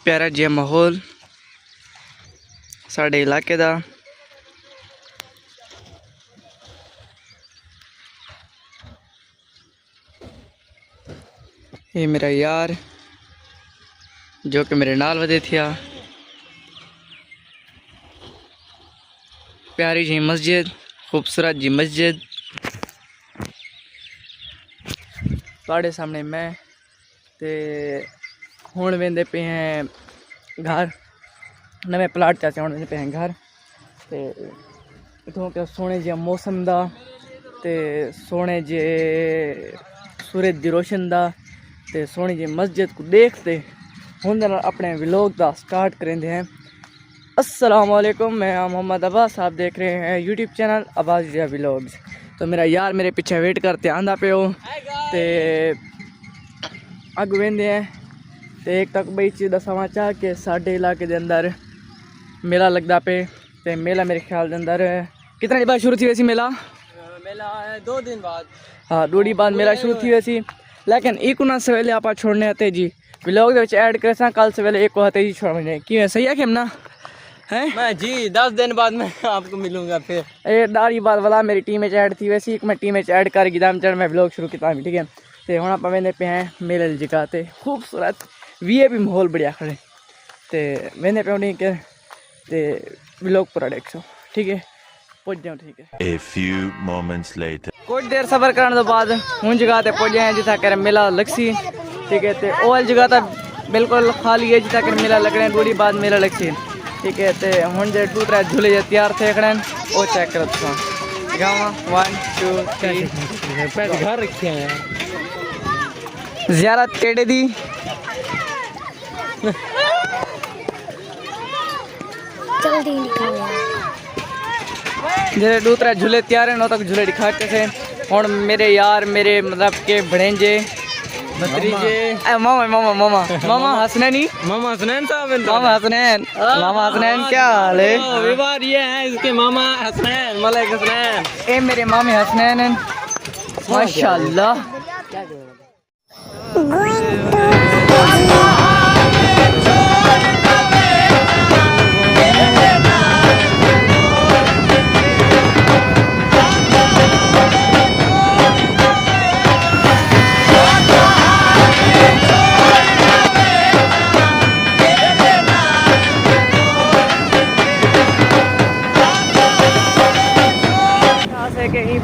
प्यारा जिहा माहौल साढ़े इलाके दा। ये मेरा यार जो कि मेरे नाल वधे थिया। प्यारी जी मस्जिद, खूबसूरत जी मस्जिद। ਤੁਹਾਡੇ सामने मैं ते हुण वेंदे पे हैं घर, नवे प्लाट चाचे हुण वेंदे पे हैं घर। ते इत्थों के सोने जे मौसम दा ते सोने जे सूरज दी रोशन दा ते सोनी जी मस्जिद को देखते हुण अपने व्लॉग दा स्टार्ट करेंदे हैं। अस्सलाम वालेकुम, मैं मोहम्मद अब्बास, आप देख रहे हैं यूट्यूब चैनल अब्बास जिया व्लॉग्स। तो मेरा यार मेरे पीछे वेट करते आंदा पे हो ते अग वेंदे हैं। तो एक तक बई चीज़ दसावां चाह के साढ़े इलाके के अंदर मेला लगता पे। ते मेला मेरे ख्याल के अंदर कितना दिन बाद शुरू थी वैसी मेला? मेला 2 दिन बाद। हाँ, 2 दिन बाद मेला शुरू थी वैसी। लेकिन एक ना सवेले आप छोड़ने आते जी व्लॉग ऐड करे कल सवेले एक आते जी छोड़ने कि सही है कि ना है मैं जी 10 दिन बाद मैं आपको मिलूंगा फिर। ये दारी बात वाला मेरी टीम में ऐड थी वैसी, एक मैं टीम में ऐड कर गिदाम चढ़ मैं व्लॉग शुरू किया। ठीक है, तो हम आप वेंदे पे हैं मेले की जगह ते खूबसूरत वीआईपी माहौल बढ़िया खड़े ते वेंदे पे उन्हीं के ते व्लॉग पूरा देखो। ठीक है, पहुंच जाओ। ठीक है, A few moments later. कुछ देर सबर करने तो बाद हूँ जगह ते पहुंचे हैं जिथा कर मेला लगसी। ठीक है, तो ओवल जगह तो बिल्कुल खाली है जिथा कर मेला लगने 2 दिन बाद मेला लगसी। ठीक है, तो हूँ जो 2-3 झूले जो तैयार थे खड़े वो चेक करो तो गाँव 1 2 3 घर रखे हैं ज़ियारत केड़े दी जैसे 2-3 झूले तैयार हैं तक झूले दिखाते थे। हूँ मेरे यार मेरे मतलब के भड़ेंजे भतीजे मामा मामा मामा मामा हसनैनी मामा हसनैन साहब। मामा हसनैन, मामा हसनैन क्या हाल है? विवाह ये है इसके मामा हसनैन, मलिक हसनैन। ये मेरे मामे हसनैन हैं माशाल्लाह।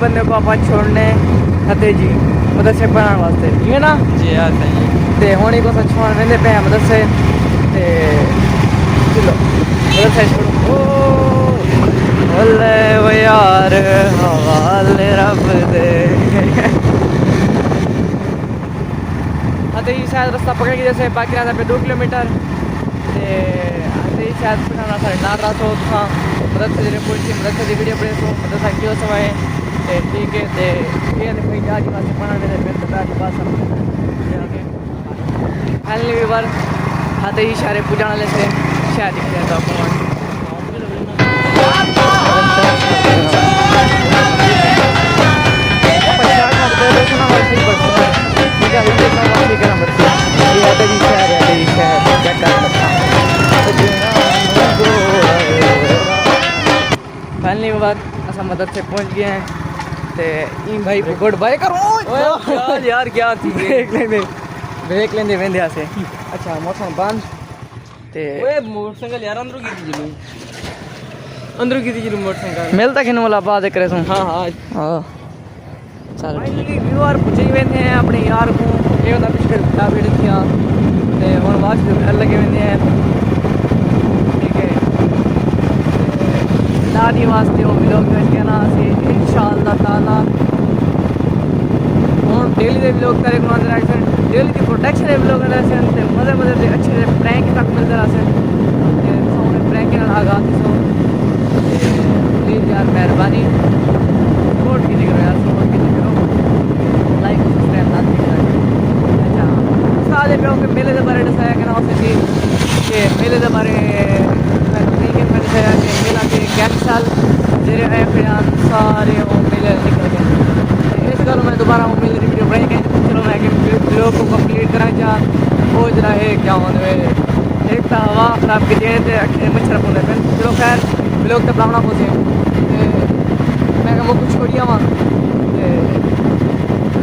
बंदे को आप छोड़ने हते जी मदरसे बनाने वास्ते ठीक है ना जी हाँ सही। ते होने को सच छोड़ वेंदे पे हैं मदरसे ते चलो मदरसे छोड़ो ओले वो यार हवाले रब दे। हते ही शायद रास्ता पकड़ के जैसे बाकी रास्ता पे 2 किलोमीटर ते हते ही शायद पठाना सारे नार रात हो था मदरसे जेरे पहुंची मदरसे दी वीडियो पड़े तो मदरसा क्यों समय। ठीक है, तो ये देखो आज पास पढ़ा मेरे पेट आज पास फाइनली भी बार हाथे ही सारे पूजा वाले से शायद दिख जाता फाइनली बार असा मदद से पहुंच गए हैं। ते इन भाई को गुड बाय करो यार क्या थी ब्रेक लेंदे वेंदे से। अच्छा मौसम बंद ते ओए मोटरसाइकिल यार अंदर की थी अंदर की थी मोटरसाइकिल मिलता खिन वाला बात करे तू। हाँ हाँ हां चल फाइनली व्यूअर पूछे वेंदे हैं अपने यार को ये वाला पिछले बड़ा वीडियो किया ते और वाच घर लगे वेंदे हैं। ठीक है, दादी वास्ते वो व्लॉग में कहना से इंशाअल्लाह ताला और डेली दे व्लॉग करे को अंदर आइसन डेली की प्रोटेक्शन है व्लॉग अंदर से ते मजे मजे से अच्छे से प्रैंक तक मिलते रहसन ते सोने प्रैंक ना लगा सो प्लीज यार मेहरबानी सपोर्ट कीजिए करो यार, सपोर्ट कीजिए करो, लाइक सब्सक्राइब ना कीजिए। अच्छा सारे पे के मेले के बारे दसाया कि ना उसे कि मेले के बारे नहीं कि मैंने दसाया कि मेला के गैस साल जेरे आए फिर सारे वो मेले निकल गए। इस गल मैं दोबारा वो मेले की वीडियो बनाई गई। चलो मैं वीडियो को कंप्लीट करा जा हो जरा है क्या होने एक तो हवा खराब की थे अखे मच्छर पौंदे पे चलो खैर लोग तो बनाना पौधे मैं वो कुछ छोड़िया वहाँ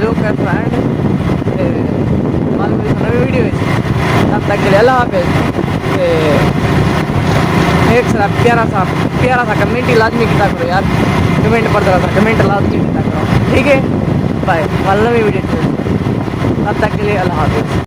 लोग का फ्रेंड नवी वीडियो तब तक के लिए अल्लाह हाफिज़ एक प्यारा सा कमेंट ही लाजमी किया करो यार कमेंट पढ़ रहा था कमेंट लाजमी किया करो ठीक है बाय नवी वीडियो तब तक के लिए अल्लाह हाफिज़।